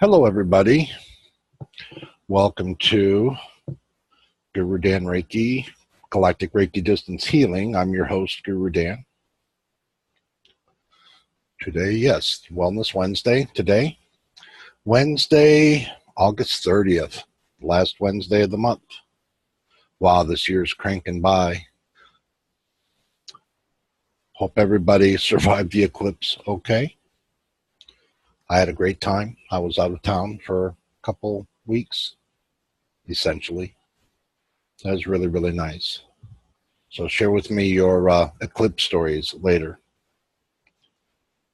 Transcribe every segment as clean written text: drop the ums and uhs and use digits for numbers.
Hello, everybody. Welcome to GuruDan Reiki, Galactic Reiki Distance Healing. I'm your host, GuruDan. Today, yes, Wellness Wednesday. Today, Wednesday, August 30th, last Wednesday of the month. Wow, this year's cranking by. Hope everybody survived the eclipse okay. I had a great time. I was out of town for a couple weeks, essentially. That was really, really nice. So share with me your eclipse stories later.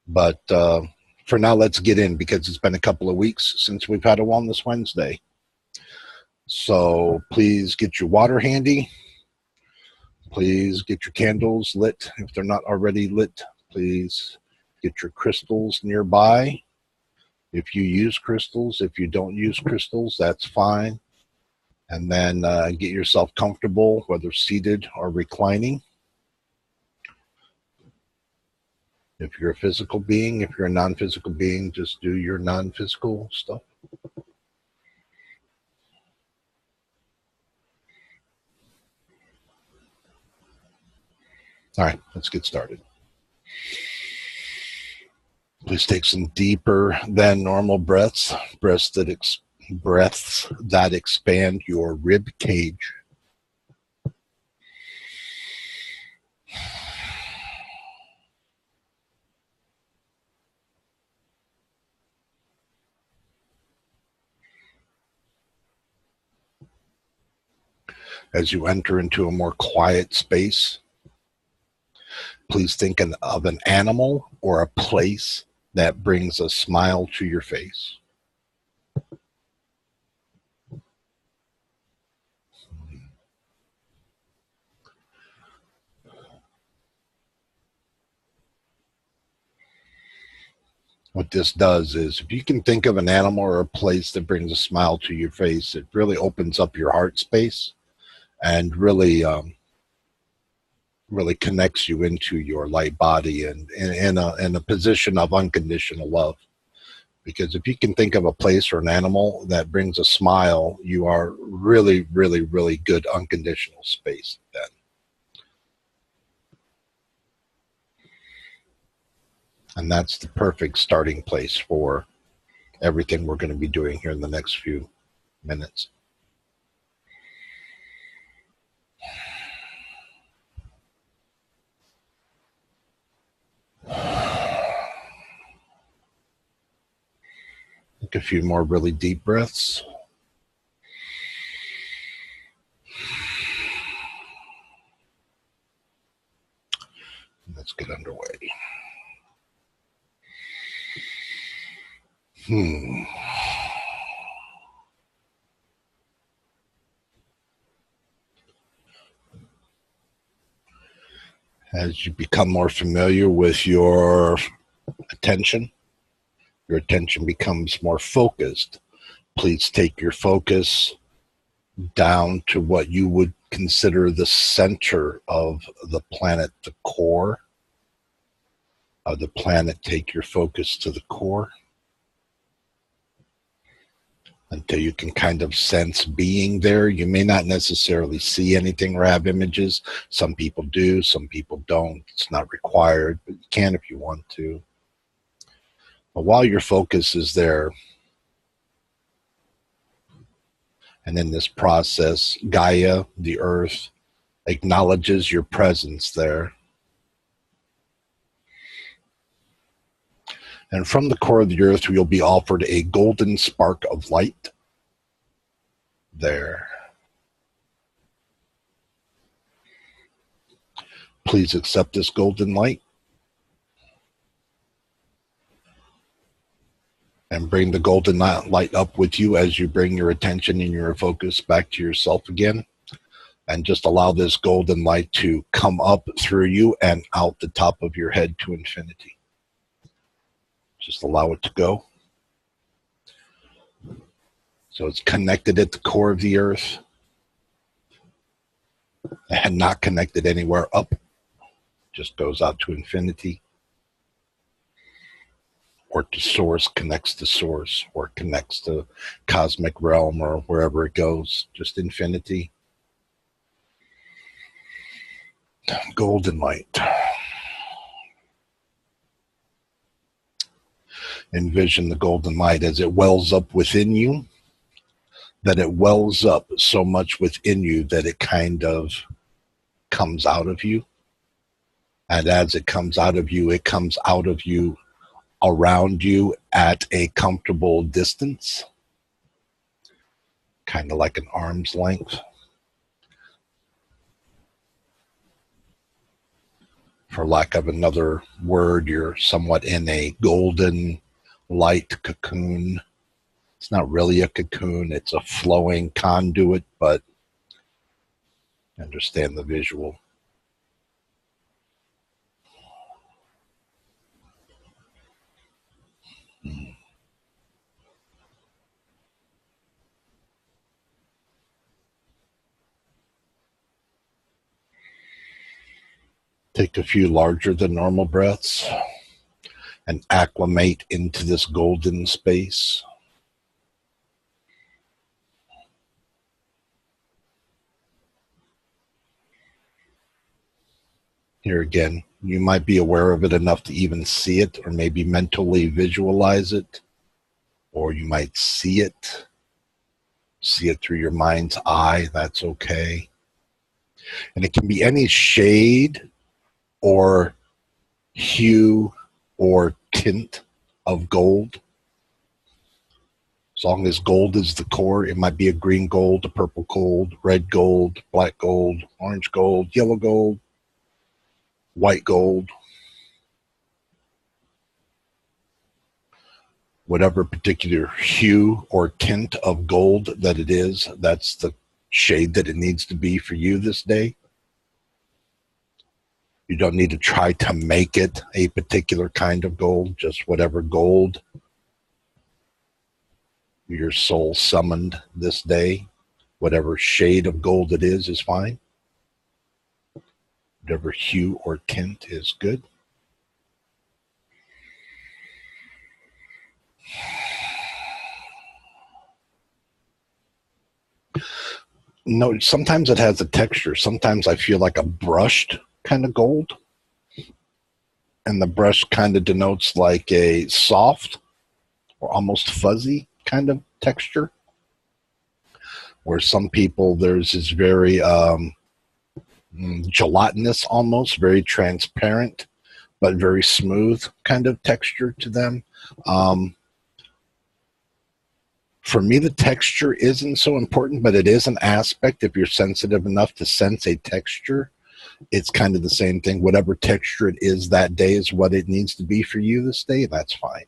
But for now, let's get in because it's been a couple of weeks since we've had a Wellness Wednesday. So please get your water handy. Please get your candles lit if they're not already lit. Please get your crystals nearby. If you use crystals, if you don't use crystals, that's fine. And then get yourself comfortable, whether seated or reclining. If you're a physical being, if you're a non-physical being, just do your non-physical stuff. All right, let's get started. Please take some deeper than normal breaths, breaths that expand your rib cage. As you enter into a more quiet space, please think of an animal or a place that brings a smile to your face. What this does is, if you can think of an animal or a place that brings a smile to your face, it really opens up your heart space and really connects you into your light body and in a position of unconditional love. Because if you can think of a place or an animal that brings a smile, you are really, really, really good unconditional space then. And that's the perfect starting place for everything we're going to be doing here in the next few minutes. Take a few more really deep breaths. Let's get underway. As you become more familiar with your attention becomes more focused. Please take your focus down to what you would consider the center of the planet, the core of the planet. Take your focus to the core until you can kind of sense being there. You may not necessarily see anything or have images. Some people do, some people don't. It's not required, but you can if you want to. But while your focus is there, and in this process, Gaia, the earth, acknowledges your presence there. And from the core of the earth, you'll be offered a golden spark of light there. Please accept this golden light and bring the golden light up with you as you bring your attention and your focus back to yourself again. And just allow this golden light to come up through you and out the top of your head to infinity. Just allow it to go. So it's connected at the core of the earth and not connected anywhere up. Just goes out to infinity. or to source, connects to source, or connects to cosmic realm, or wherever it goes, just infinity. Golden light. Envision the golden light as it wells up within you, that it wells up so much within you that it kind of comes out of you. And as it comes out of you, it comes out of you around you at a comfortable distance, kind of like an arm's length. For lack of another word, you're somewhat in a golden light cocoon. It's not really a cocoon, it's a flowing conduit, but understand the visual. Take a few larger than normal breaths and acclimate into this golden space. Here again, you might be aware of it enough to even see it, or maybe mentally visualize it, or you might see it through your mind's eye. That's okay. And it can be any shade or hue or tint of gold. As long as gold is the core, it might be a green gold, a purple gold, red gold, black gold, orange gold, yellow gold, white gold. Whatever particular hue or tint of gold that it is, that's the shade that it needs to be for you this day. You don't need to try to make it a particular kind of gold, just whatever gold your soul summoned this day. Whatever shade of gold it is fine. Whatever hue or tint is good. No, sometimes it has a texture. Sometimes I feel like a brushed kind of gold. And the brush kind of denotes like a soft or almost fuzzy kind of texture. Where some people, there's this very gelatinous almost, very transparent, but very smooth kind of texture to them. For me, the texture isn't so important, but it is an aspect. If you're sensitive enough to sense a texture, it's kind of the same thing. Whatever texture it is that day is what it needs to be for you this day, and that's fine.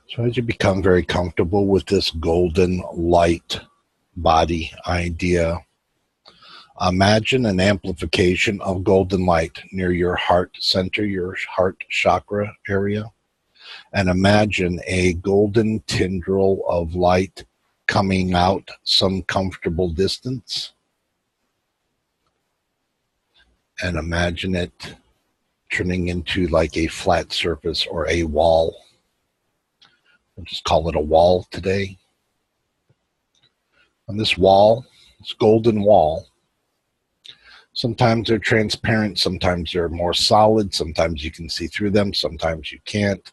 So as you become very comfortable with this golden light body idea, imagine an amplification of golden light near your heart center, your heart chakra area, and imagine a golden tendril of light coming out some comfortable distance. And imagine it turning into like a flat surface or a wall. We'll just call it a wall today. On this wall, this golden wall, sometimes they're transparent, sometimes they're more solid, sometimes you can see through them, sometimes you can't.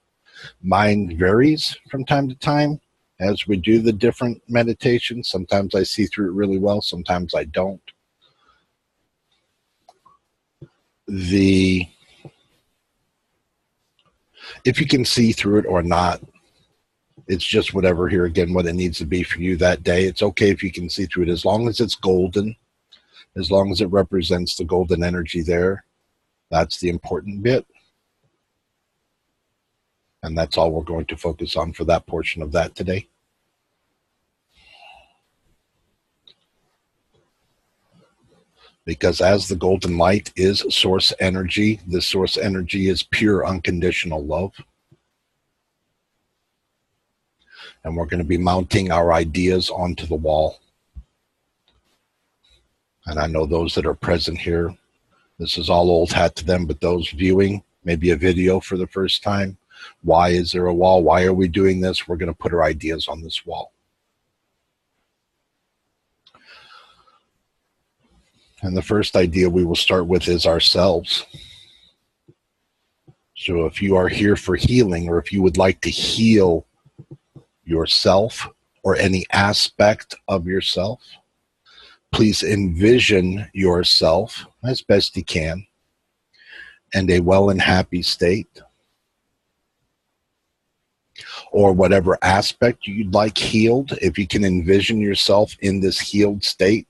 Mine varies from time to time as we do the different meditations. Sometimes I see through it really well, sometimes I don't. If you can see through it or not, it's just whatever, here again, what it needs to be for you that day. It's okay if you can see through it, as long as it's golden, as long as it represents the golden energy there. That's the important bit. And that's all we're going to focus on for that portion of that today. Because as the golden light is source energy, this source energy is pure unconditional love. And we're going to be mounting our ideas onto the wall. And I know those that are present here, this is all old hat to them, but those viewing maybe a video for the first time, why is there a wall? Why are we doing this? We're going to put our ideas on this wall. And the first idea we will start with is ourselves. So if you are here for healing, or if you would like to heal yourself or any aspect of yourself, please envision yourself as best you can in a well and happy state, or whatever aspect you'd like healed. If you can envision yourself in this healed state,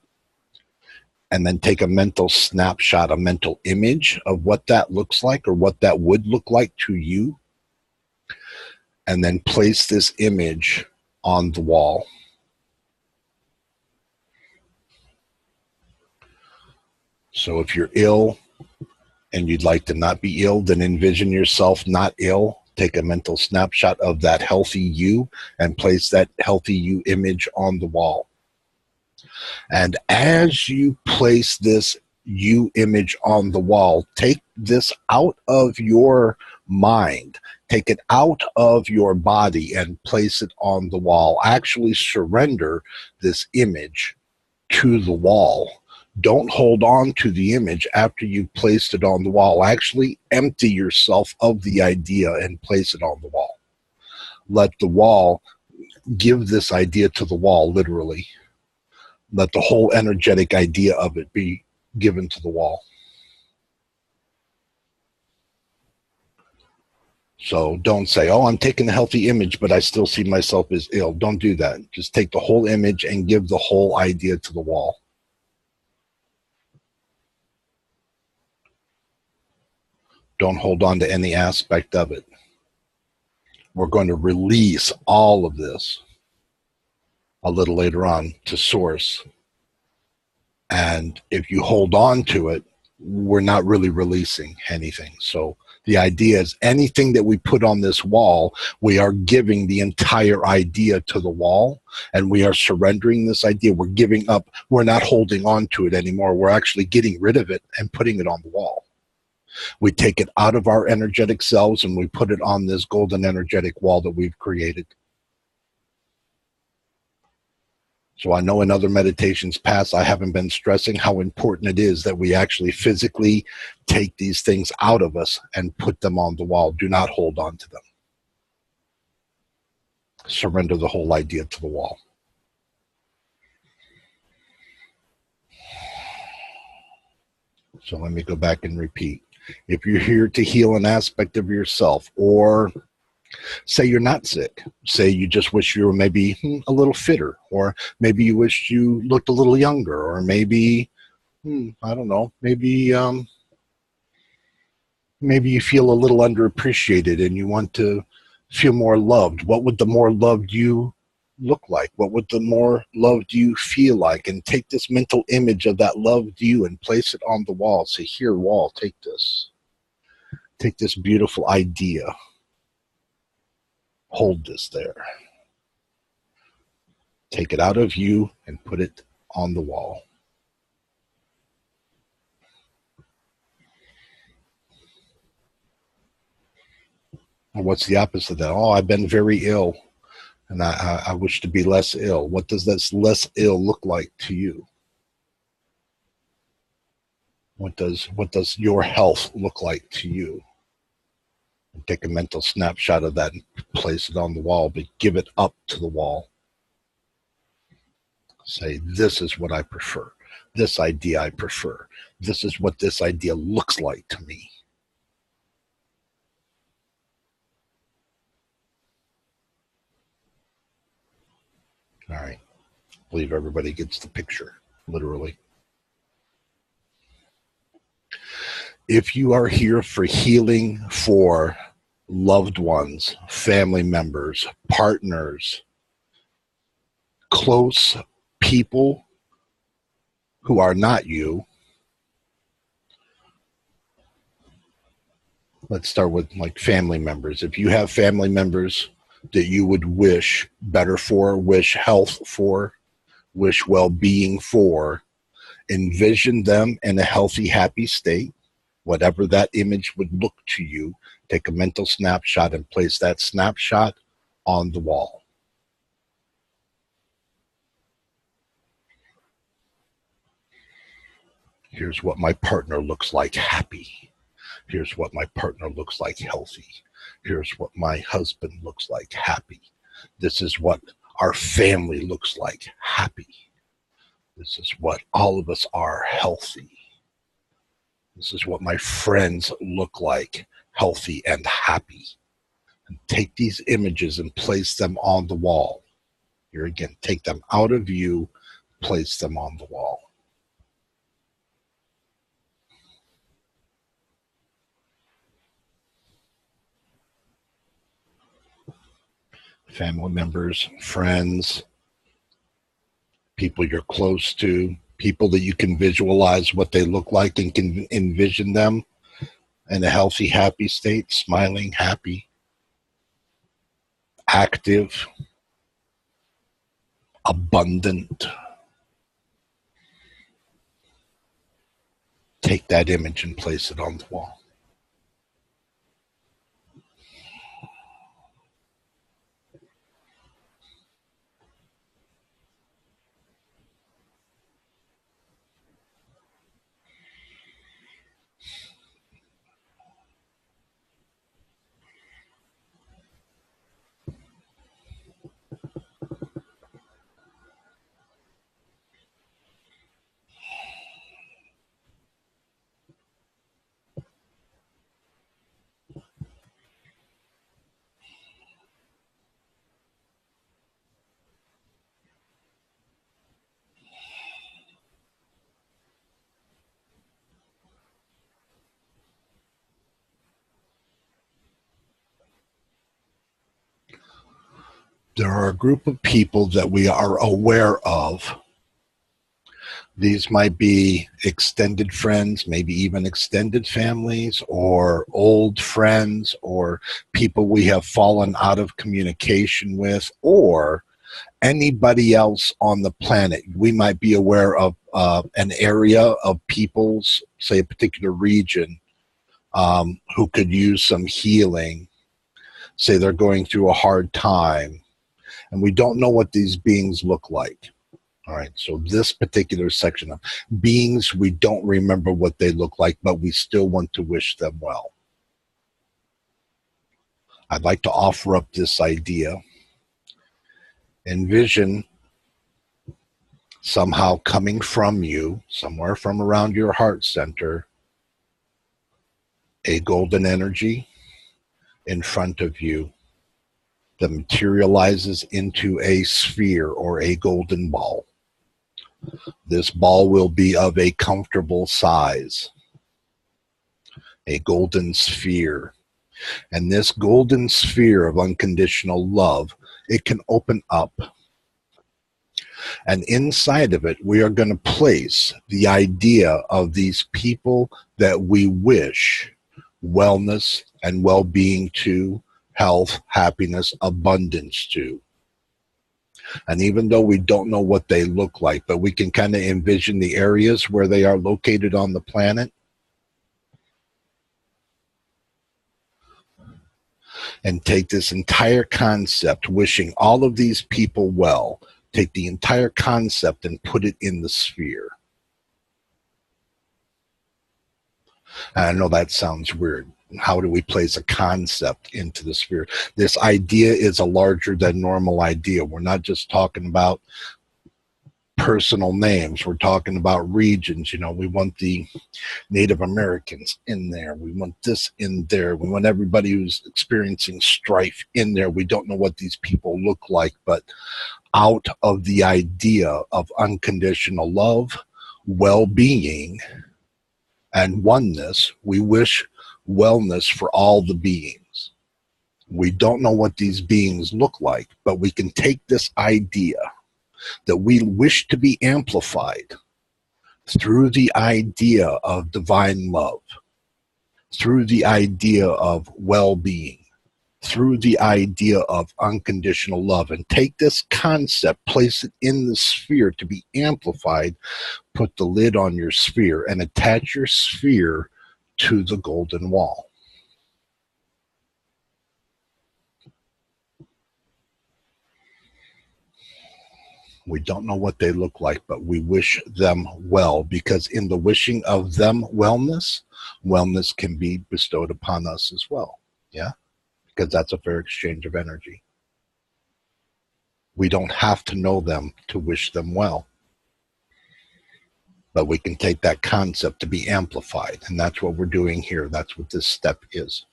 and then take a mental snapshot, a mental image of what that looks like, or what that would look like to you, and then place this image on the wall. So if you're ill and you'd like to not be ill, then envision yourself not ill. Take a mental snapshot of that healthy you and place that healthy you image on the wall. And as you place this you image on the wall, take this out of your mind, take it out of your body and place it on the wall. Actually surrender this image to the wall. Don't hold on to the image after you've placed it on the wall. Actually empty yourself of the idea and place it on the wall. Let the wall give this idea to the wall, literally. Let the whole energetic idea of it be given to the wall. So don't say, oh, I'm taking a healthy image, but I still see myself as ill. Don't do that. Just take the whole image and give the whole idea to the wall. Don't hold on to any aspect of it. We're going to release all of this a little later on to source. And if you hold on to it, we're not really releasing anything. So the idea is anything that we put on this wall, we are giving the entire idea to the wall, and we are surrendering this idea. We're giving up. We're not holding on to it anymore. We're actually getting rid of it and putting it on the wall. We take it out of our energetic selves and we put it on this golden energetic wall that we've created. So I know in other meditations past, I haven't been stressing how important it is that we actually physically take these things out of us and put them on the wall. Do not hold on to them. Surrender the whole idea to the wall. So let me go back and repeat. If you're here to heal an aspect of yourself, or say you're not sick, say you just wish you were maybe a little fitter, or maybe you wish you looked a little younger, or maybe, I don't know, maybe you feel a little underappreciated and you want to feel more loved. What would the more loved you look like? What would the more loved you feel like? And take this mental image of that loved you and place it on the wall. Say, here, wall, take this. Take this beautiful idea. Hold this there. Take it out of you and put it on the wall. And what's the opposite of that? Oh, I've been very ill, and I wish to be less ill. What does this less ill look like to you? What does your health look like to you? And take a mental snapshot of that and place it on the wall, but give it up to the wall. Say, this is what I prefer. This idea I prefer. This is what this idea looks like to me. All right. I believe everybody gets the picture, literally. If you are here for healing for loved ones, family members, partners, close people who are not you, Let's start with like family members. If you have family members that you would wish better for, wish health for, wish well-being for, envision them in a healthy, happy state, whatever that image would look to you. Take a mental snapshot and place that snapshot on the wall. Here's what my partner looks like happy. Here's what my partner looks like healthy. Here's what my husband looks like happy. This is what our family looks like happy. This is what all of us are healthy. This is what my friends look like healthy and happy. And take these images and place them on the wall. Here again, take them out of you, place them on the wall. Family members, friends, people you're close to, people that you can visualize what they look like and can envision them in a healthy, happy state, smiling, happy, active, abundant. Take that image and place it on the wall. There are a group of people that we are aware of. These might be extended friends, maybe even extended families, or old friends, or people we have fallen out of communication with, or anybody else on the planet. We might be aware of an area of people's, say a particular region, who could use some healing. Say they're going through a hard time, and we don't know what these beings look like. All right, so this particular section of beings, we don't remember what they look like, but we still want to wish them well. I'd like to offer up this idea. Envision somehow coming from you, somewhere from around your heart center, a golden energy in front of you that materializes into a sphere or a golden ball. This ball will be of a comfortable size, a golden sphere. And this golden sphere of unconditional love, it can open up. And inside of it, we are going to place the idea of these people that we wish wellness and well-being to, health, happiness, abundance to. And even though we don't know what they look like, but we can kind of envision the areas where they are located on the planet. And take this entire concept, wishing all of these people well, take the entire concept and put it in the sphere. And I know that sounds weird. How do we place a concept into the sphere? This idea is a larger than normal idea. We're not just talking about personal names. We're talking about regions. You know, we want the Native Americans in there. We want this in there. We want everybody who's experiencing strife in there. We don't know what these people look like, but out of the idea of unconditional love, well-being, and oneness, we wish wellness for all the beings. We don't know what these beings look like, but we can take this idea that we wish to be amplified through the idea of divine love, through the idea of well-being, through the idea of unconditional love, and take this concept, place it in the sphere to be amplified, put the lid on your sphere, and attach your sphere to the golden wall. We don't know what they look like, but we wish them well, because in the wishing of them wellness, wellness can be bestowed upon us as well. Yeah, because that's a fair exchange of energy. We don't have to know them to wish them well, but we can take that concept to be amplified, and that's what we're doing here. That's what this step is.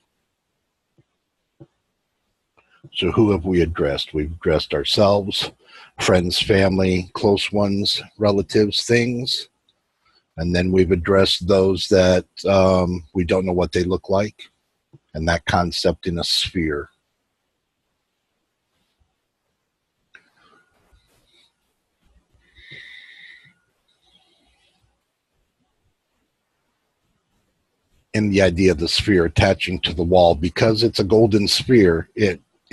So who have we addressed? We've addressed ourselves, friends, family, close ones, relatives, things. And then we've addressed those that we don't know what they look like, and that concept in a sphere. In the idea of the sphere attaching to the wall, because it's a golden sphere,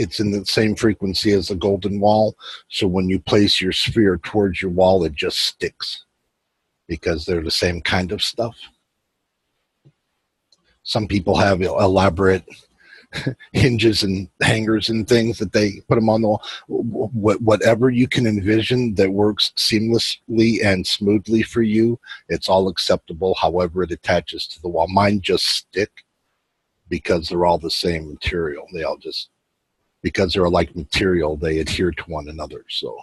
it's in the same frequency as the golden wall. So when you place your sphere towards your wall, it just sticks, because they're the same kind of stuff. Some people have elaborate hinges and hangers and things that they put them on the wall. Whatever you can envision that works seamlessly and smoothly for you, it's all acceptable. However it attaches to the wall. Mine just stick because they're all the same material. They all just, because they're like material, they adhere to one another. So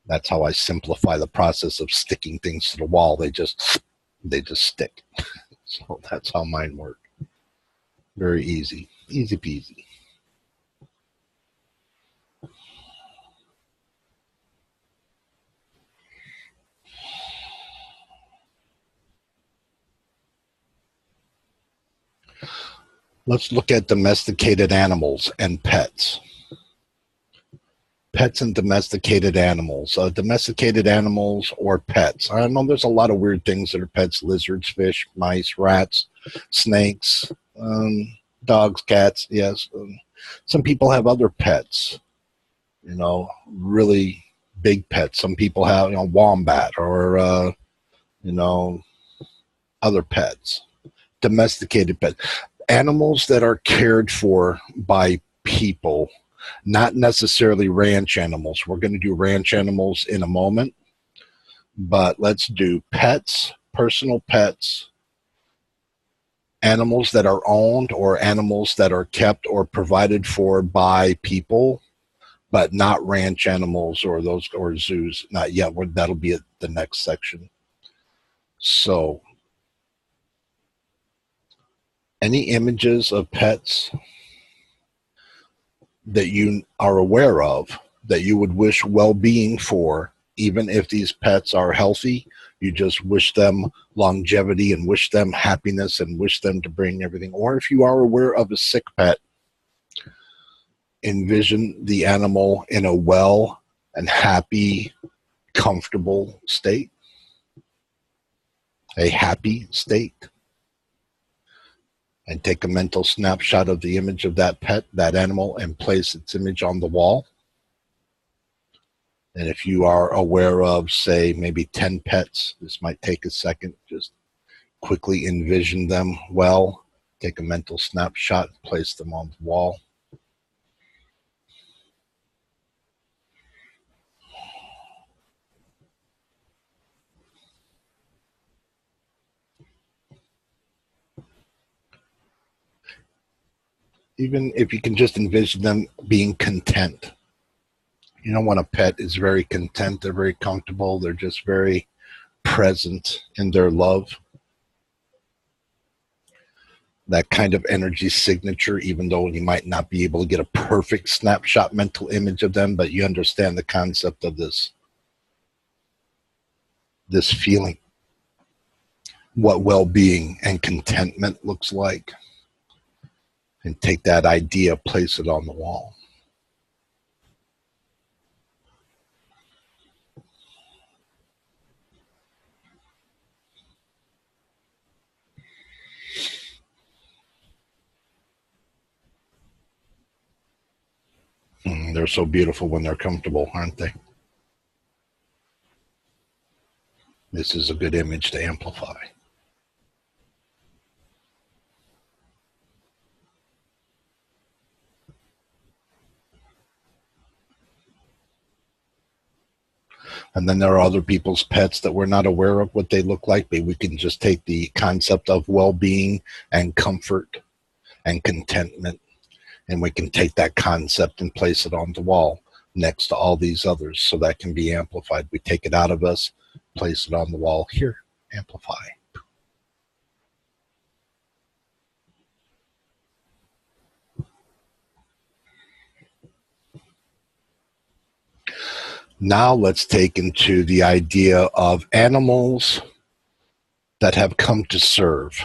that's how I simplify the process of sticking things to the wall. They just stick. So that's how mine work. Very easy. Easy peasy. Let's look at domesticated animals and pets. Pets and domesticated animals. Domesticated animals or pets. I know there's a lot of weird things that are pets. Lizards, fish, mice, rats, snakes, dogs, cats. Yes. Some people have other pets. You know, really big pets. Some people have, wombat or, other pets. Domesticated pets. Animals that are cared for by people, not necessarily ranch animals. We're going to do ranch animals in a moment, but let's do pets, personal pets, animals that are owned or animals that are kept or provided for by people, but not ranch animals or those or zoos. Not yet. That'll be at the next section. So, any images of pets that you are aware of that you would wish well-being for, even if these pets are healthy, you just wish them longevity and wish them happiness and wish them to bring everything. Or if you are aware of a sick pet, envision the animal in a well and happy, comfortable state, a happy state, and take a mental snapshot of the image of that pet, that animal, and place its image on the wall. And if you are aware of, say, maybe 10 pets, this might take a second. Just quickly envision them well, take a mental snapshot, place them on the wall. Even if you can just envision them being content. You know, when a pet is very content, they're very comfortable, they're just very present in their love. That kind of energy signature, even though you might not be able to get a perfect snapshot mental image of them, but you understand the concept of this feeling, what well-being and contentment looks like, and take that idea, place it on the wall. They're so beautiful when they're comfortable, aren't they? This is a good image to amplify. And then there are other people's pets that we're not aware of what they look like, but we can just take the concept of well-being and comfort and contentment, and we can take that concept and place it on the wall next to all these others, so that can be amplified. We take it out of us, place it on the wall. Here, amplify. Now let's take into the idea of animals that have come to serve.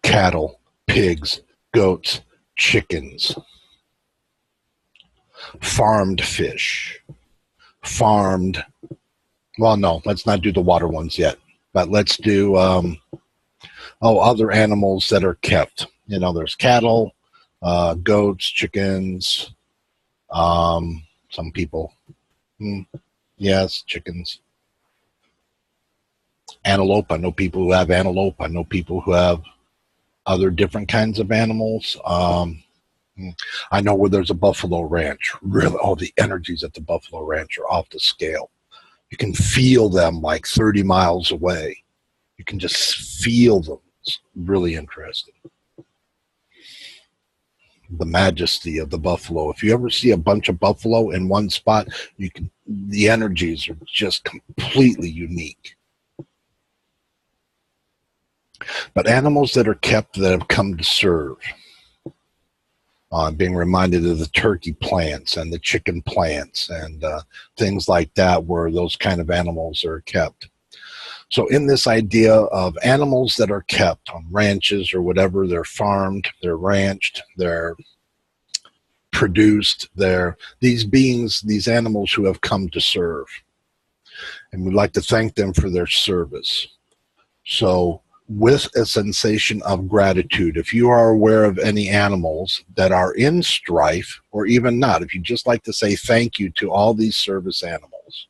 Cattle, pigs, goats, chickens, farmed fish, farmed, well, no, let's not do the water ones yet, but let's do, other animals that are kept. You know, there's cattle, goats, chickens, some people, yes, chickens. Antelope, I know people who have antelope. I know people who have other different kinds of animals. I know where there's a buffalo ranch. Really, all the energies at the buffalo ranch are off the scale. You can feel them like 30 miles away. You can just feel them. It's really interesting. The majesty of the buffalo. If you ever see a bunch of buffalo in one spot, the energies are just completely unique. But animals that are kept that have come to serve. Being reminded of the turkey plants and the chicken plants and things like that, where those kind of animals are kept. So in this idea of animals that are kept on ranches or whatever, they're farmed, they're ranched, they're produced, they're these beings, these animals who have come to serve. And we'd like to thank them for their service. So with a sensation of gratitude, if you are aware of any animals that are in strife, or even not, if you just like to say thank you to all these service animals,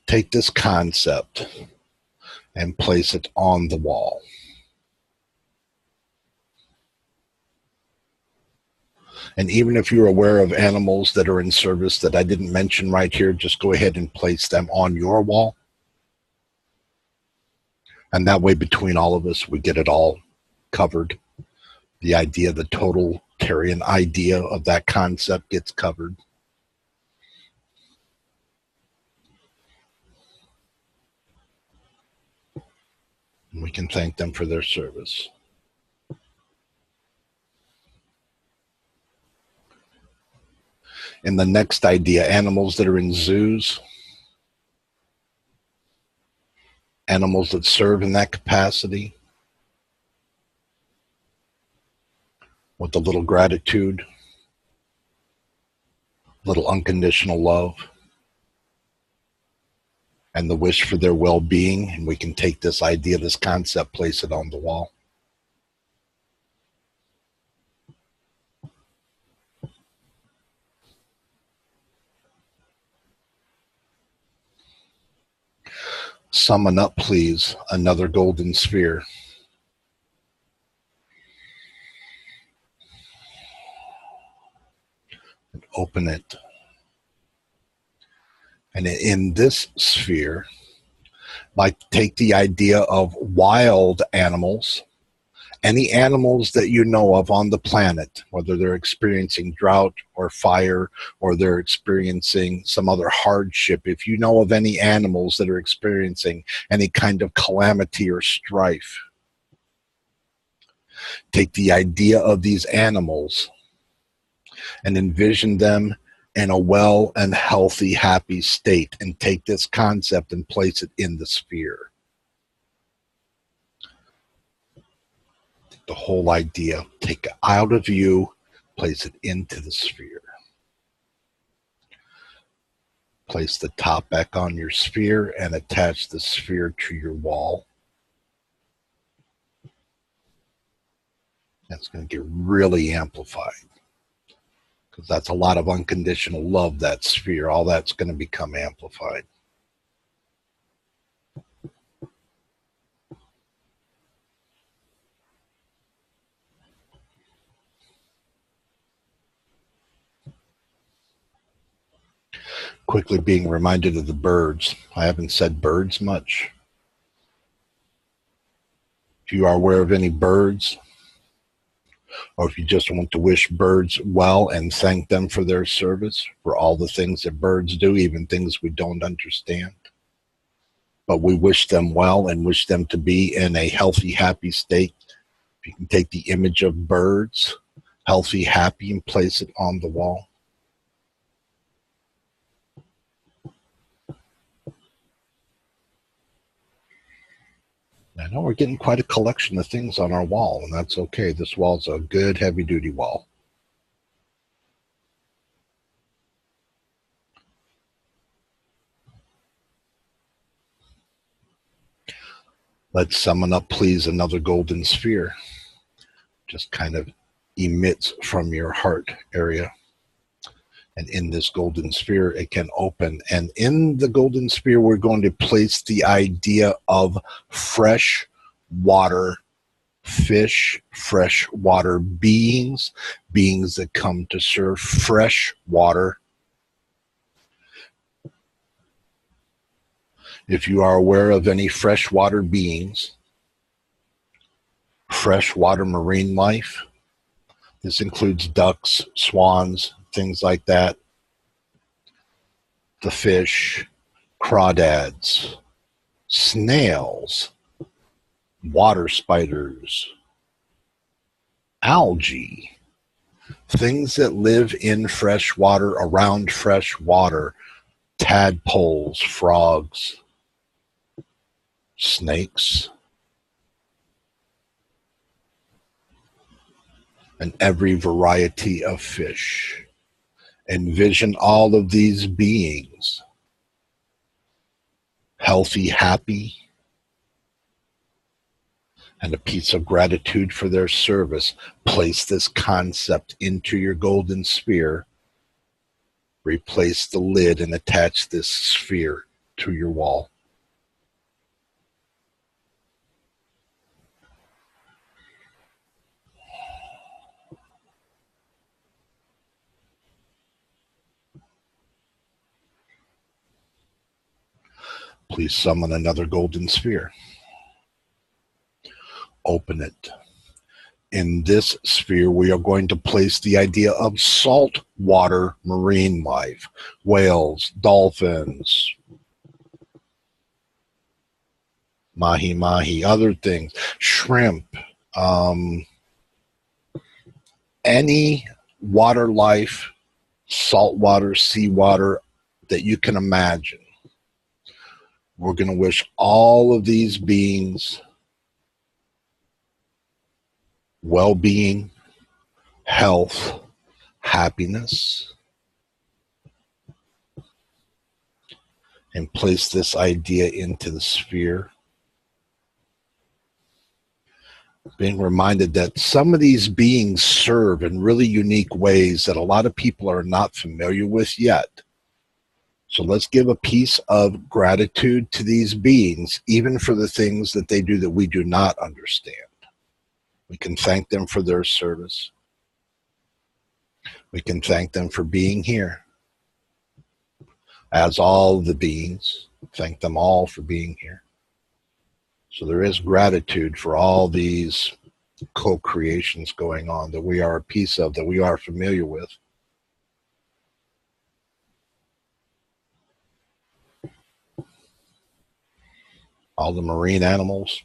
take this concept and place it on the wall. And even if you're aware of animals that are in service that I didn't mention right here, just go ahead and place them on your wall. And that way, between all of us, we get it all covered. The idea, the totalitarian idea of that concept gets covered. And we can thank them for their service. In the next idea, animals that are in zoos, animals that serve in that capacity, with a little gratitude, little unconditional love, and the wish for their well-being. And we can take this idea, this concept, place it on the wall. Summon up, please, another golden sphere. And open it. And in this sphere, like, take the idea of wild animals, any animals that you know of on the planet, whether they're experiencing drought or fire or they're experiencing some other hardship. If you know of any animals that are experiencing any kind of calamity or strife, take the idea of these animals and envision them in a well and healthy, happy state, and take this concept and place it in the sphere. The whole idea, take it out of you, place it into the sphere. Place the top back on your sphere and attach the sphere to your wall. It's going to get really amplified because that's a lot of unconditional love, that sphere. All that's going to become amplified. Quickly being reminded of the birds. I haven't said birds much. If you are aware of any birds, or if you just want to wish birds well and thank them for their service, for all the things that birds do, even things we don't understand. But we wish them well and wish them to be in a healthy, happy state. If you can take the image of birds, healthy, happy, and place it on the wall. I know we're getting quite a collection of things on our wall, and that's okay. This wall's a good heavy-duty wall. Let's summon up, please, another golden sphere. Just kind of emits from your heart area. And in this golden sphere, it can open. And in the golden sphere, we're going to place the idea of fresh water fish, freshwater beings, beings that come to serve fresh water. If you are aware of any freshwater beings, freshwater marine life, this includes ducks, swans, things like that, the fish, crawdads, snails, water spiders, algae, things that live in fresh water, around fresh water, tadpoles, frogs, snakes, and every variety of fish. Envision all of these beings healthy, happy, and a piece of gratitude for their service. Place this concept into your golden sphere. Replace the lid and attach this sphere to your wall. Please summon another golden sphere. Open it. In this sphere, we are going to place the idea of saltwater marine life. Whales, dolphins, mahi-mahi, other things, shrimp, any water life, saltwater, seawater that you can imagine. We're going to wish all of these beings well-being, health, happiness, and place this idea into the sphere. Being reminded that some of these beings serve in really unique ways that a lot of people are not familiar with yet. So let's give a piece of gratitude to these beings, even for the things that they do that we do not understand. We can thank them for their service. We can thank them for being here. As all the beings, thank them all for being here. So there is gratitude for all these co-creations going on that we are a piece of, that we are familiar with. All the marine animals.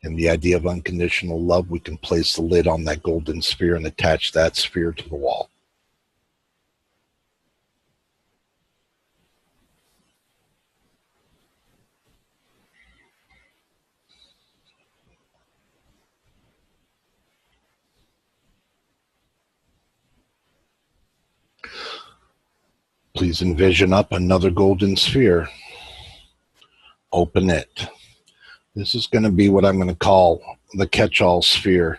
And the idea of unconditional love, we can place the lid on that golden sphere and attach that sphere to the wall. Please envision up another golden sphere. Open it. This is going to be what I'm going to call the catch-all sphere.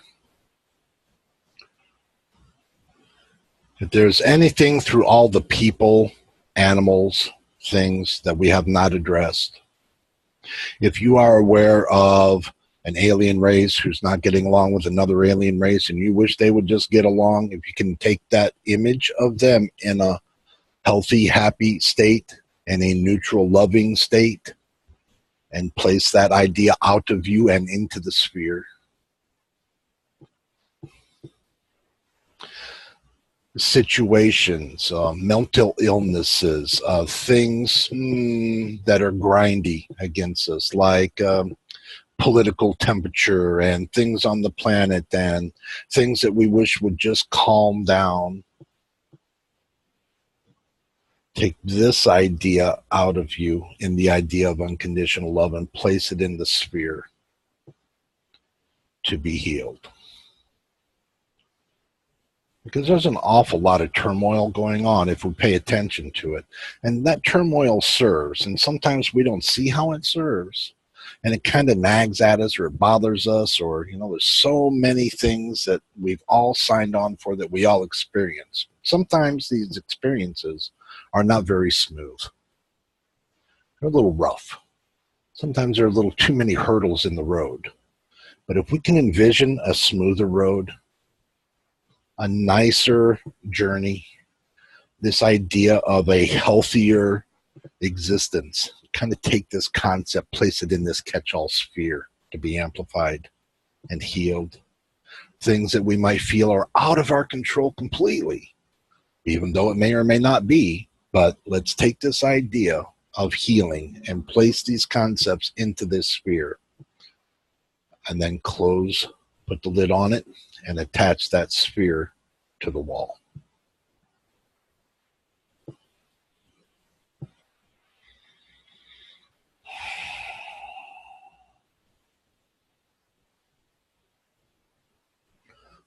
If there's anything through all the people, animals, things that we have not addressed, if you are aware of an alien race who's not getting along with another alien race and you wish they would just get along, if you can take that image of them in a healthy, happy state and a neutral, loving state and place that idea out of you and into the sphere. Situations, mental illnesses, things that are grindy against us, like political temperature and things on the planet and things that we wish would just calm down. Take this idea out of you in the idea of unconditional love and place it in the sphere to be healed. Because there's an awful lot of turmoil going on if we pay attention to it. And that turmoil serves, and sometimes we don't see how it serves. And it kind of nags at us or it bothers us, or, there's so many things that we've all signed on for that we all experience. Sometimes these experiences are not very smooth. They're a little rough. Sometimes there are a little too many hurdles in the road. But if we can envision a smoother road, a nicer journey, this idea of a healthier existence, kind of take this concept, place it in this catch-all sphere to be amplified and healed. Things that we might feel are out of our control completely, even though it may or may not be, but let's take this idea of healing and place these concepts into this sphere and then close, put the lid on it, and attach that sphere to the wall.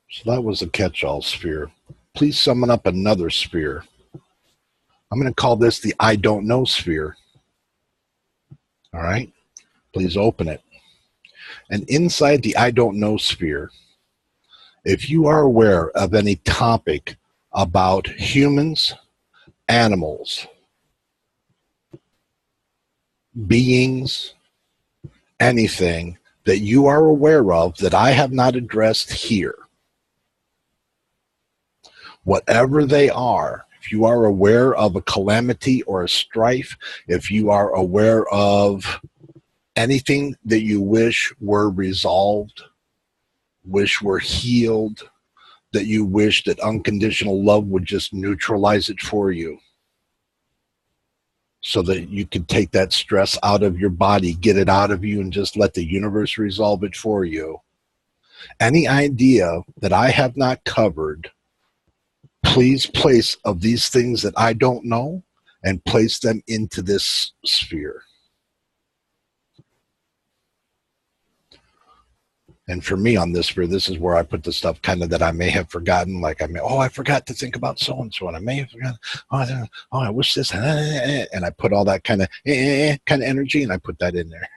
So that was a catch-all sphere. Please summon up another sphere. I'm going to call this the I don't know sphere. All right? Please open it. And inside the I don't know sphere, if you are aware of any topic about humans, animals, beings, anything that you are aware of that I have not addressed here, whatever they are, if you are aware of a calamity or a strife, if you are aware of anything that you wish were resolved, wish were healed, that you wish that unconditional love would just neutralize it for you so that you could take that stress out of your body, get it out of you, and just let the universe resolve it for you. Any idea that I have not covered, please place of these things that I don't know and place them into this sphere. And for me on this sphere, this is where I put the stuff kind of that I may have forgotten. Like I forgot to think about so-and-so, and I may have forgotten, I wish this, and I put all that kind of energy, and I put that in there.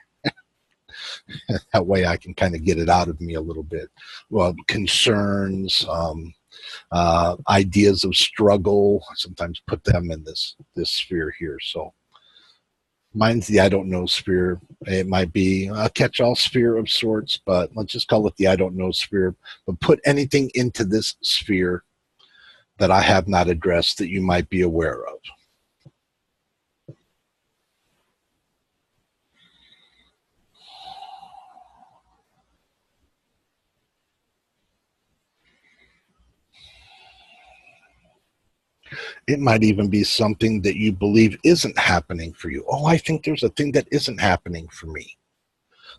That way I can kind of get it out of me a little bit. Well, concerns, ideas of struggle, I sometimes put them in this sphere here. So mine's the I don't know sphere. It might be a catch-all sphere of sorts, but let's just call it the I don't know sphere. But put anything into this sphere that I have not addressed that you might be aware of. It might even be something that you believe isn't happening for you. Oh, I think there's a thing that isn't happening for me.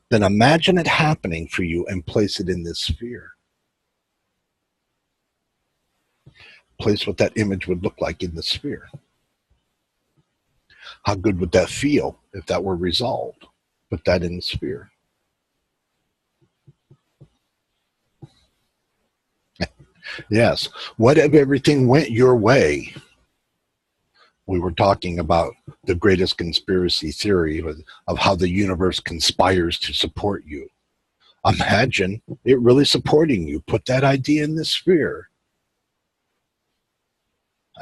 Then imagine it happening for you and place it in this sphere. Place what that image would look like in the sphere. How good would that feel if that were resolved? Put that in the sphere. Yes. What if everything went your way? We were talking about the greatest conspiracy theory of how the universe conspires to support you. Imagine it really supporting you. Put that idea in the sphere.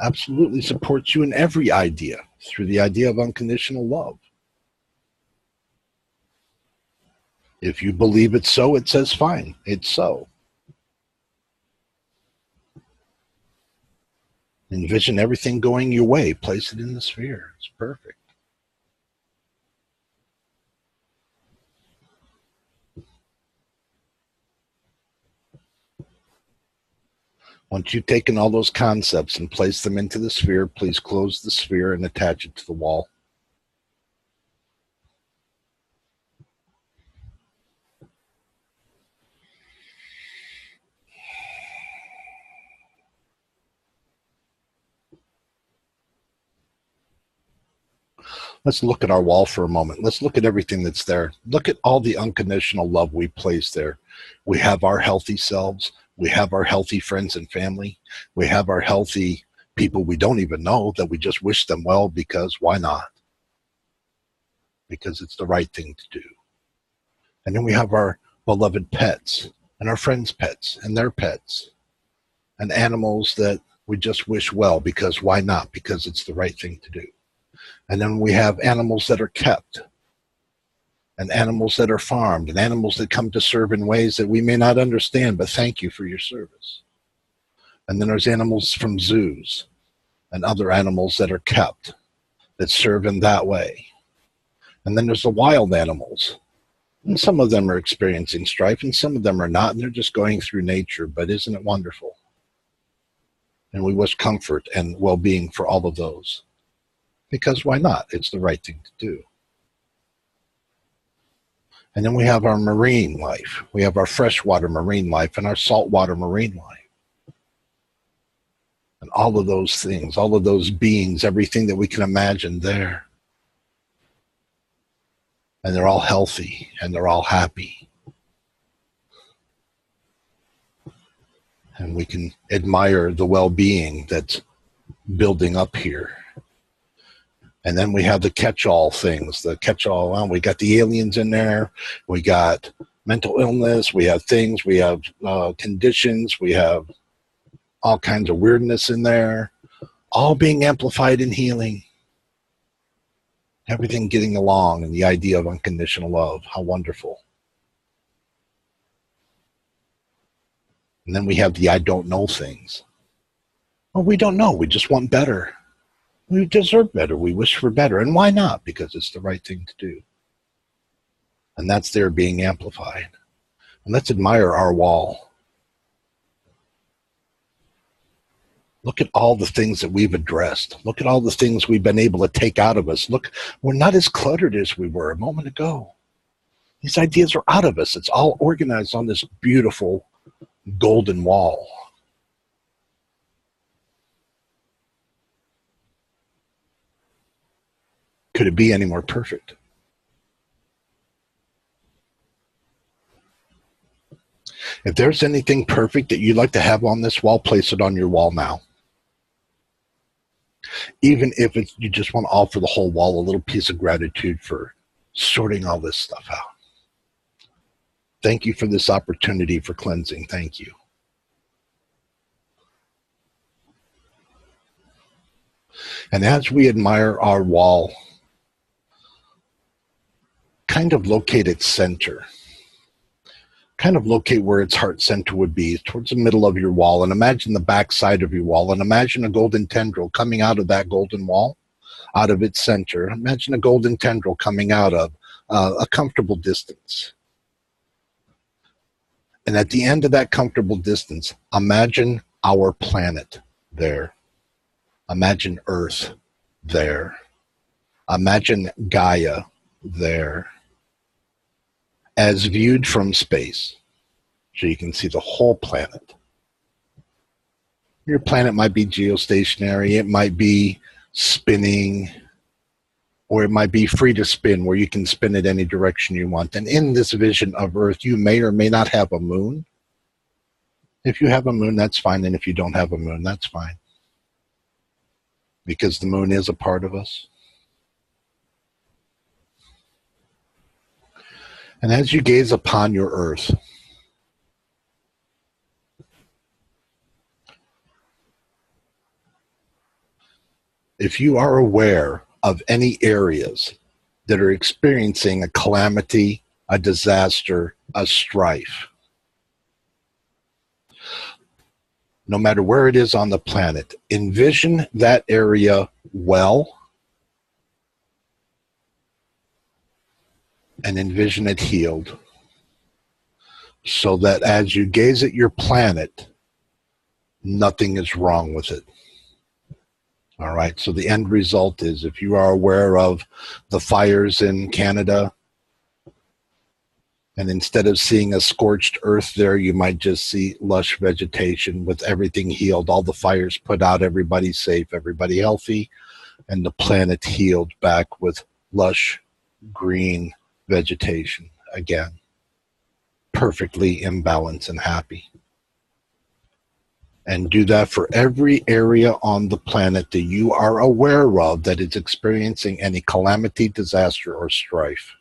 Absolutely supports you in every idea through the idea of unconditional love. If you believe it's so, it says fine, it's so. Envision everything going your way. Place it in the sphere. It's perfect. Once you've taken all those concepts and placed them into the sphere, please close the sphere and attach it to the wall. Let's look at our wall for a moment. Let's look at everything that's there. Look at all the unconditional love we place there. We have our healthy selves. We have our healthy friends and family. We have our healthy people we don't even know that we just wish them well because why not? Because it's the right thing to do. And then we have our beloved pets and our friends' pets and their pets and animals that we just wish well because why not? Because it's the right thing to do. And then we have animals that are kept and animals that are farmed and animals that come to serve in ways that we may not understand, but thank you for your service. And then there's animals from zoos and other animals that are kept that serve in that way. And then there's the wild animals. And some of them are experiencing strife and some of them are not, and they're just going through nature, but isn't it wonderful? And we wish comfort and well-being for all of those. Because why not? It's the right thing to do. And then we have our marine life. We have our freshwater marine life and our saltwater marine life. And all of those things, all of those beings, everything that we can imagine there. And they're all healthy and they're all happy. And we can admire the well-being that's building up here. And then we have the catch-all things, the catch-all, well, we got the aliens in there, we got mental illness, we have things, we have conditions, we have all kinds of weirdness in there, all being amplified in healing. Everything getting along and the idea of unconditional love, how wonderful. And then we have the I don't know things. Well, we don't know, we just want better. We deserve better. We wish for better. And why not? Because it's the right thing to do. And that's there being amplified. And let's admire our wall. Look at all the things that we've addressed. Look at all the things we've been able to take out of us. Look, we're not as cluttered as we were a moment ago. These ideas are out of us. It's all organized on this beautiful golden wall. Could it be any more perfect? If there's anything perfect that you'd like to have on this wall, place it on your wall now. Even if it's, you just want to offer the whole wall a little piece of gratitude for sorting all this stuff out. Thank you for this opportunity for cleansing. Thank you. And as we admire our wall, kind of locate its center. Kind of locate where its heart center would be, towards the middle of your wall, and imagine the back side of your wall, and imagine a golden tendril coming out of that golden wall, out of its center. Imagine a golden tendril coming out of a comfortable distance. And at the end of that comfortable distance, imagine our planet there. Imagine Earth there. Imagine Gaia there. As viewed from space, so you can see the whole planet. Your planet might be geostationary, it might be spinning, or it might be free to spin, where you can spin it any direction you want. And in this vision of Earth, you may or may not have a moon. If you have a moon, that's fine, and if you don't have a moon, that's fine. because the moon is a part of us. And as you gaze upon your earth, if you are aware of any areas that are experiencing a calamity, a disaster, a strife, no matter where it is on the planet, envision that area well and envision it healed, so that as you gaze at your planet, nothing is wrong with it. All right, so the end result is, if you are aware of the fires in Canada, and instead of seeing a scorched earth there, you might just see lush vegetation with everything healed, all the fires put out, everybody safe, everybody healthy, and the planet healed back with lush green vegetation again, perfectly in balance and happy. And do that for every area on the planet that you are aware of that is experiencing any calamity, disaster, or strife.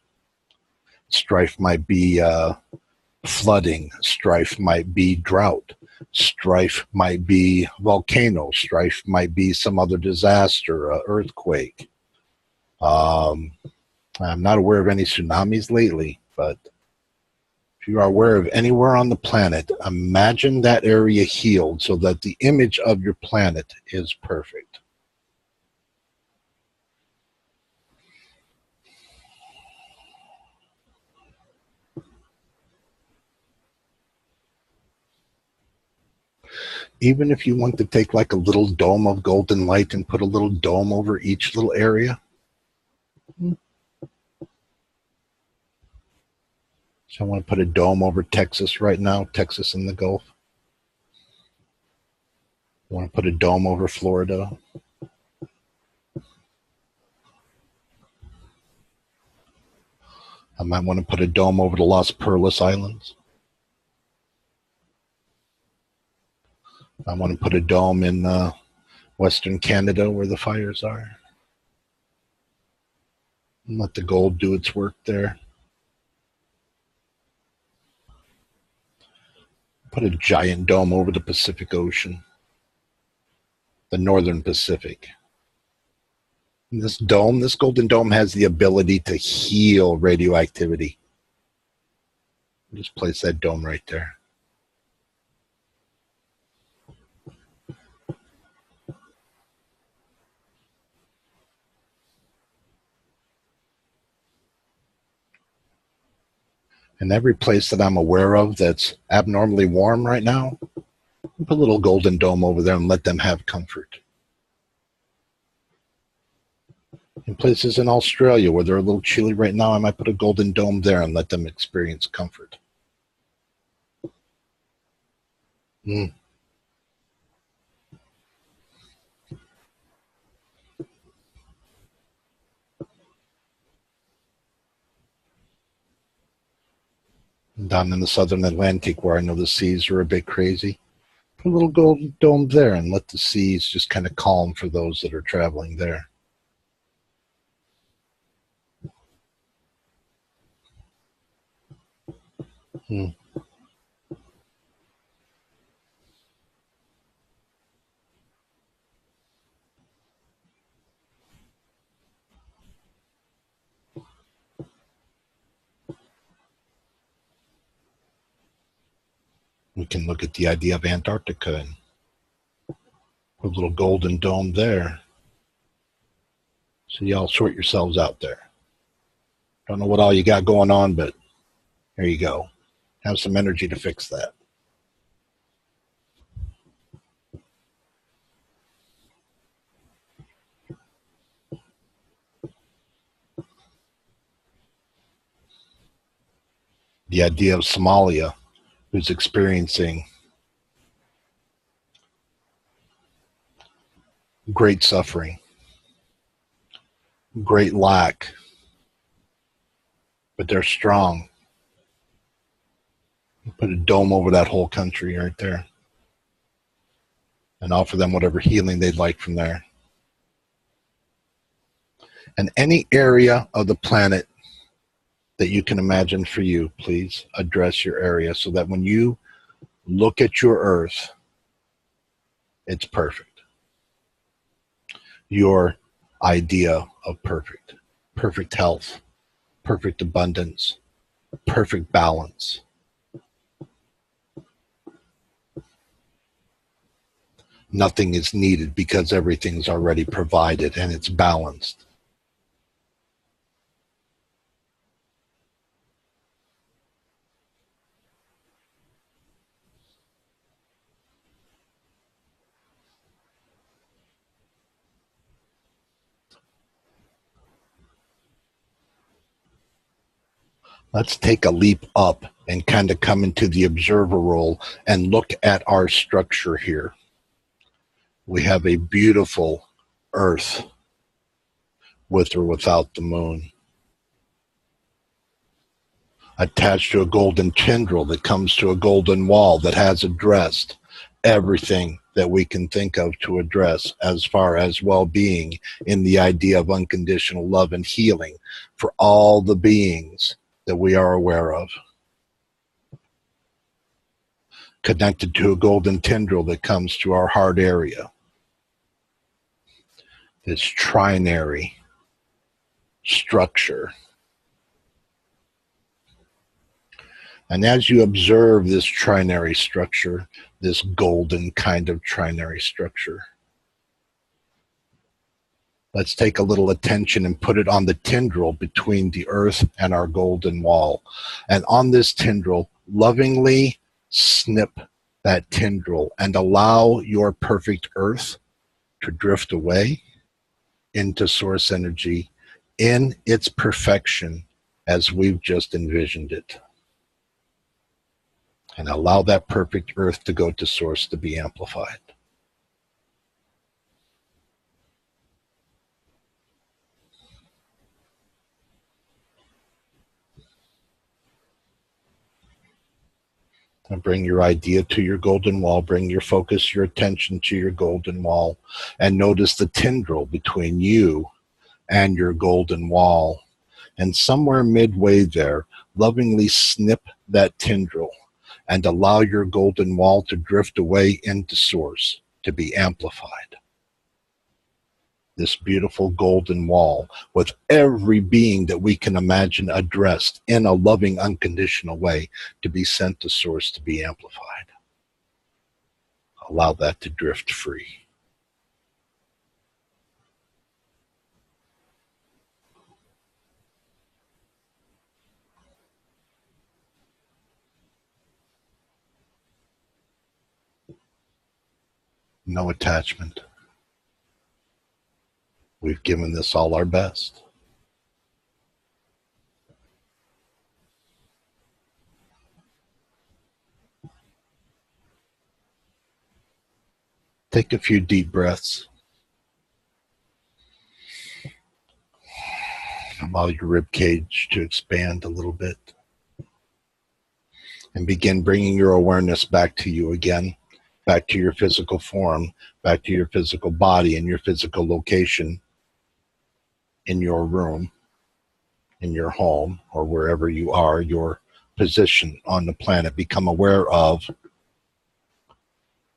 Strife might be flooding. Strife might be drought. Strife might be volcano. Strife might be some other disaster, earthquake. I'm not aware of any tsunamis lately, but if you are aware of anywhere on the planet, imagine that area healed so that the image of your planet is perfect. Even if you want to take like a little dome of golden light and put a little dome over each little area. So I want to put a dome over Texas right now, Texas in the Gulf. I want to put a dome over Florida. I might want to put a dome over the Las Perlas Islands. I want to put a dome in Western Canada where the fires are. And let the gold do its work there. Put a giant dome over the Pacific Ocean, the Northern Pacific. And this dome, this golden dome, has the ability to heal radioactivity. Just place that dome right there. And every place that I'm aware of that's abnormally warm right now, put a little golden dome over there and let them have comfort. In places in Australia where they're a little chilly right now, I might put a golden dome there and let them experience comfort. Mm. Down in the southern Atlantic, where I know the seas are a bit crazy, put a little golden dome there and let the seas just kind of calm for those that are traveling there. Mm. We can look at the idea of Antarctica and put a little golden dome there. So y'all sort yourselves out there. Don't know what all you got going on, but there you go. Have some energy to fix that. The idea of Somalia, who's experiencing great suffering, great lack, but they're strong. Put a dome over that whole country right there and offer them whatever healing they'd like from there. And any area of the planet that you can imagine for you, please address your area so that when you look at your earth, it's perfect. Your idea of perfect. Perfect health, perfect abundance, perfect balance. Nothing is needed because everything's already provided and it's balanced. Let's take a leap up and kind of come into the observer role and look at our structure here. We have a beautiful earth with or without the moon, attached to a golden tendril that comes to a golden wall that has addressed everything that we can think of to address as far as well-being in the idea of unconditional love and healing for all the beings that we are aware of. Connected to a golden tendril that comes to our heart area. This trinary structure. And as you observe this trinary structure, this golden kind of trinary structure, let's take a little attention and put it on the tendril between the earth and our golden wall. And on this tendril, lovingly snip that tendril and allow your perfect earth to drift away into source energy in its perfection as we've just envisioned it. And allow that perfect earth to go to source to be amplified. And bring your idea to your golden wall. Bring your focus, your attention to your golden wall. And notice the tendril between you and your golden wall. And somewhere midway there, lovingly snip that tendril and allow your golden wall to drift away into source to be amplified. This beautiful golden wall with every being that we can imagine addressed in a loving, unconditional way to be sent to source to be amplified. Allow that to drift free. No attachment. We've given this all our best. Take a few deep breaths. Allow your rib cage to expand a little bit. And begin bringing your awareness back to you again, back to your physical form, back to your physical body and your physical location in your room, in your home, or wherever you are, your position on the planet. Become aware of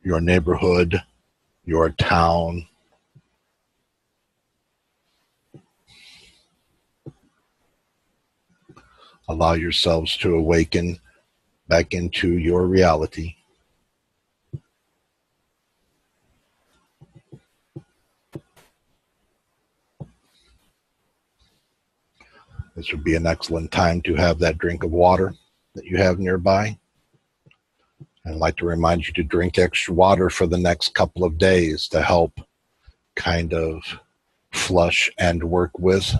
your neighborhood, your town. Allow yourselves to awaken back into your reality. This would be an excellent time to have that drink of water that you have nearby. I'd like to remind you to drink extra water for the next couple of days to help kind of flush and work with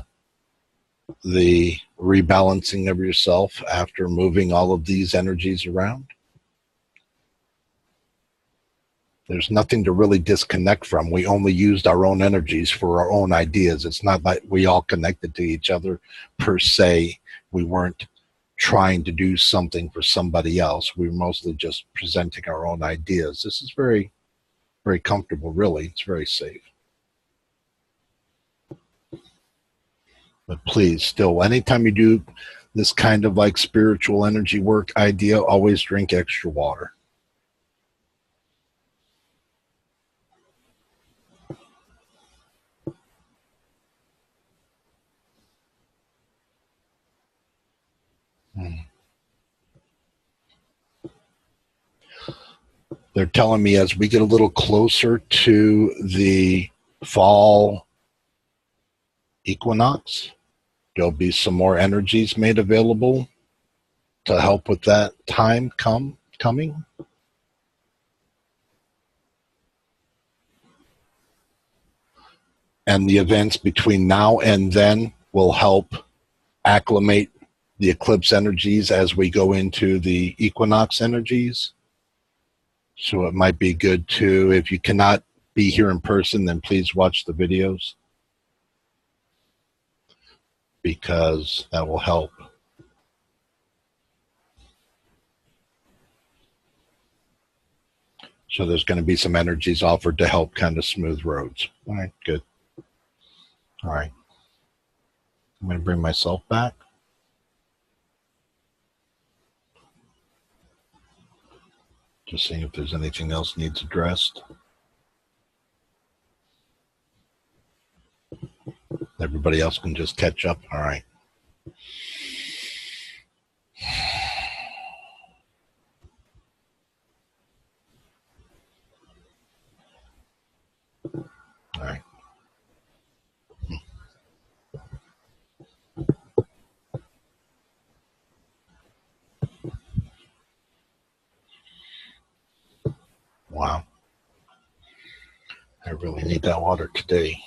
the rebalancing of yourself after moving all of these energies around. There's nothing to really disconnect from. We only used our own energies for our own ideas. It's not like we all connected to each other per se. We weren't trying to do something for somebody else. We were mostly just presenting our own ideas. This is very, very comfortable, really. It's very safe. But please, still, anytime you do this kind of like spiritual energy work idea, always drink extra water. They're telling me as we get a little closer to the fall equinox, there'll be some more energies made available to help with that time coming. And the events between now and then will help acclimate the eclipse energies as we go into the equinox energies. So it might be good to, if you cannot be here in person, then please watch the videos, because that will help. So there's going to be some energies offered to help kind of smooth roads. All right, good. All right. I'm going to bring myself back. Just seeing if there's anything else needs addressed. Everybody else can just catch up. All right. All right. Wow. I really need that water today.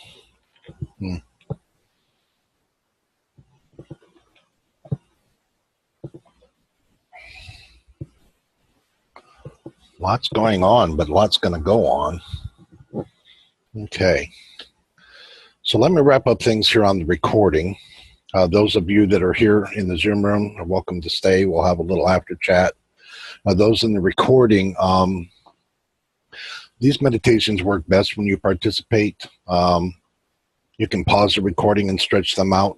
Lots going on, but lots going to go on. Okay. So let me wrap up things here on the recording. Those of you that are here in the Zoom room are welcome to stay. We'll have a little after chat. Those in the recording, these meditations work best when you participate. You can pause the recording and stretch them out,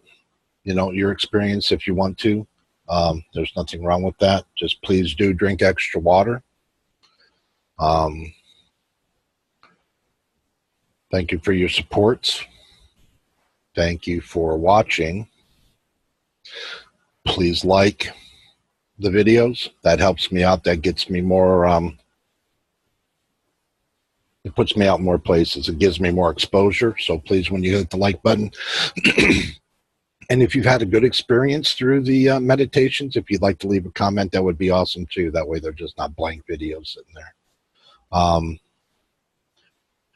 your experience if you want to. There's nothing wrong with that. Just please do drink extra water. Thank you for your supports. Thank you for watching. Please like the videos. That helps me out. That gets me more, it puts me out more places. It gives me more exposure. So please, when you hit the like button, and if you've had a good experience through the meditations, if you'd like to leave a comment, that would be awesome too. That way they're just not blank videos sitting there.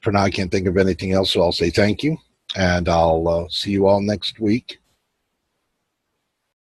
For now, I can't think of anything else, so I'll say thank you, and I'll see you all next week.